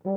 For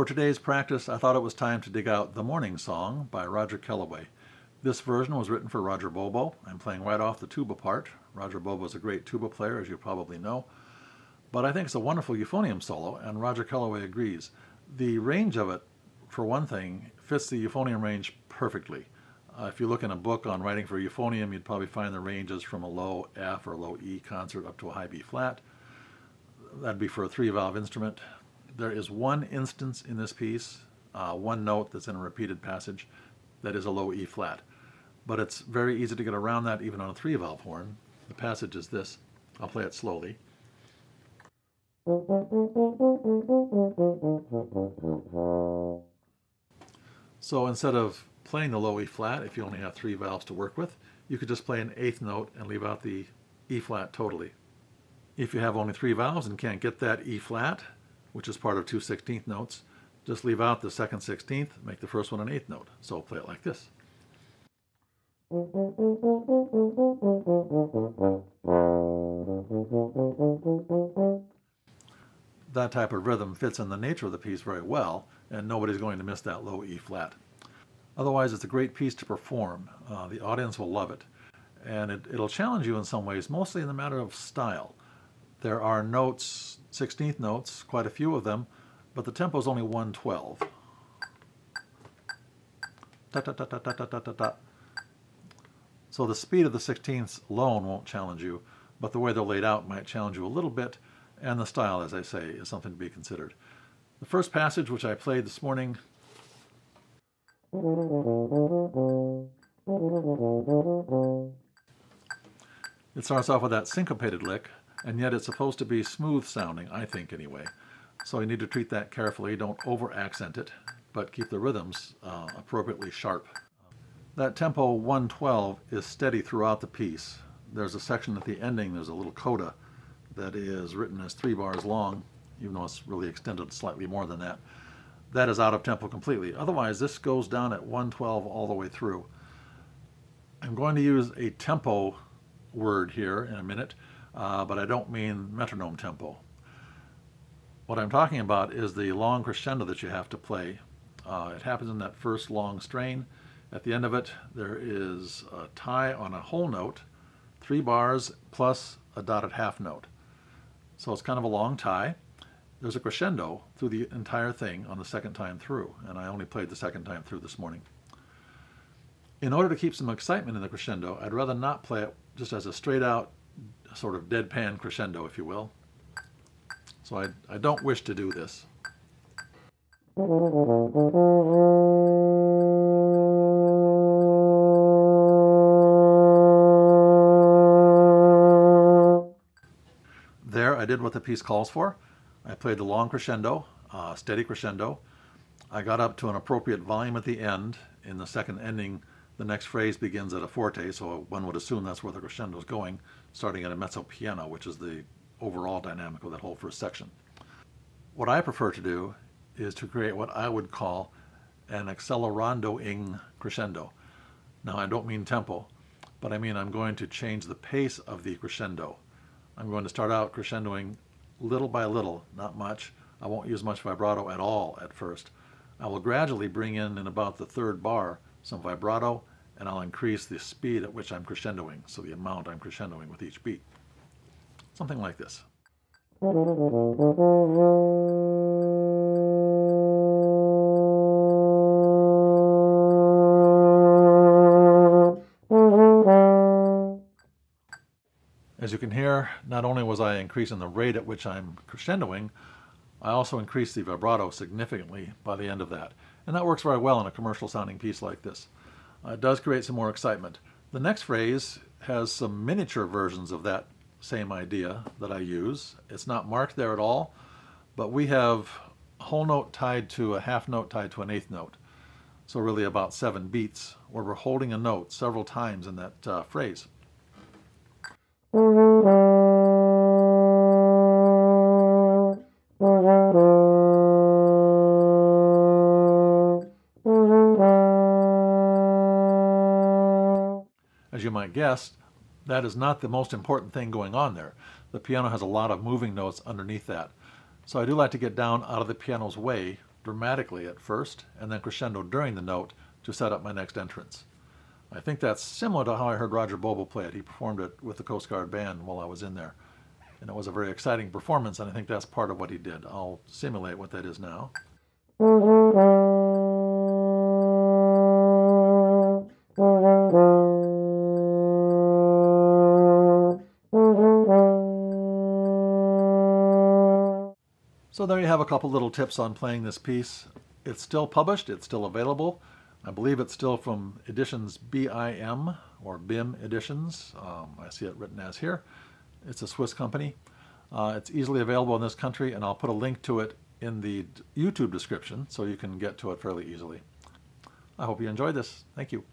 today's practice, I thought it was time to dig out The Morning Song by Roger Kellaway. This version was written for Roger Bobo. I'm playing right off the tuba part. Roger Bobo is a great tuba player, as you probably know. But I think it's a wonderful euphonium solo, and Roger Kellaway agrees. The range of it, for one thing, fits the euphonium range perfectly. If you look in a book on writing for euphonium, you'd probably find the ranges from a low F or low E concert up to a high B flat. That'd be for a 3-valve instrument. There is one instance in this piece, one note that's in a repeated passage, that is a low E flat. But it's very easy to get around that even on a 3-valve horn. The passage is this. I'll play it slowly. So instead of playing the low E flat, if you only have 3 valves to work with, you could just play an 8th note and leave out the E flat totally. If you have only 3 valves and can't get that E flat, which is part of 2 16th notes, just leave out the second 16th, make the first one an 8th note. So play it like this. That type of rhythm fits in the nature of the piece very well, and nobody's going to miss that low E flat. Otherwise, it's a great piece to perform. The audience will love it. And it'll challenge you in some ways, mostly in the matter of style. There are notes, 16th notes, quite a few of them, but the tempo is only 112. Ta ta ta ta ta ta ta ta ta. So the speed of the 16ths alone won't challenge you, but the way they're laid out might challenge you a little bit, and the style, as I say, is something to be considered. The first passage, which I played this morning, it starts off with that syncopated lick, and yet it's supposed to be smooth sounding, I think anyway. So you need to treat that carefully. Don't over-accent it, but keep the rhythms appropriately sharp. That tempo 112 is steady throughout the piece. There's a section at the ending, there's a little coda that is written as 3 bars long, even though it's really extended slightly more than that. That is out of tempo completely. Otherwise, this goes down at 112 all the way through. I'm going to use a tempo word here in a minute, but I don't mean metronome tempo. What I'm talking about is the long crescendo that you have to play. It happens in that first long strain. At the end of it, there is a tie on a whole note, 3 bars plus a dotted half note. So it's kind of a long tie. There's a crescendo through the entire thing on the second time through, and I only played the second time through this morning. In order to keep some excitement in the crescendo, I'd rather not play it just as a straight out sort of deadpan crescendo, if you will. So I don't wish to do this. There I did what the piece calls for. I played the long crescendo, steady crescendo. I got up to an appropriate volume at the end. In the second ending, the next phrase begins at a forte, so one would assume that's where the crescendo is going, starting at a mezzo piano, which is the overall dynamic of that whole first section. What I prefer to do is to create what I would call an accelerando-ing crescendo. Now, I don't mean tempo, but I mean I'm going to change the pace of the crescendo. I'm going to start out crescendoing little by little, not much. I won't use much vibrato at all at first. I will gradually bring in about the 3rd bar some vibrato and I'll increase the speed at which I'm crescendoing, so the amount I'm crescendoing with each beat. Something like this. As you can hear, not only was I increasing the rate at which I'm crescendoing, I also increased the vibrato significantly by the end of that. And that works very well in a commercial sounding piece like this. It does create some more excitement. The next phrase has some miniature versions of that same idea that I use. It's not marked there at all, but we have a whole note tied to a half note tied to an eighth note. So really about 7 beats where we're holding a note several times in that phrase. As you might guess, that is not the most important thing going on there. The piano has a lot of moving notes underneath that. So I do like to get down out of the piano's way dramatically at first, and then crescendo during the note to set up my next entrance. I think that's similar to how I heard Roger Bobo play it. He performed it with the Coast Guard Band while I was in there. And it was a very exciting performance, and I think that's part of what he did. I'll simulate what that is now. So there you have a couple little tips on playing this piece. It's still published, it's still available. I believe it's still from editions BIM or BIM editions. I see it written as here. It's a Swiss company. It's easily available in this country, and I'll put a link to it in the YouTube description so you can get to it fairly easily. I hope you enjoyed this. Thank you.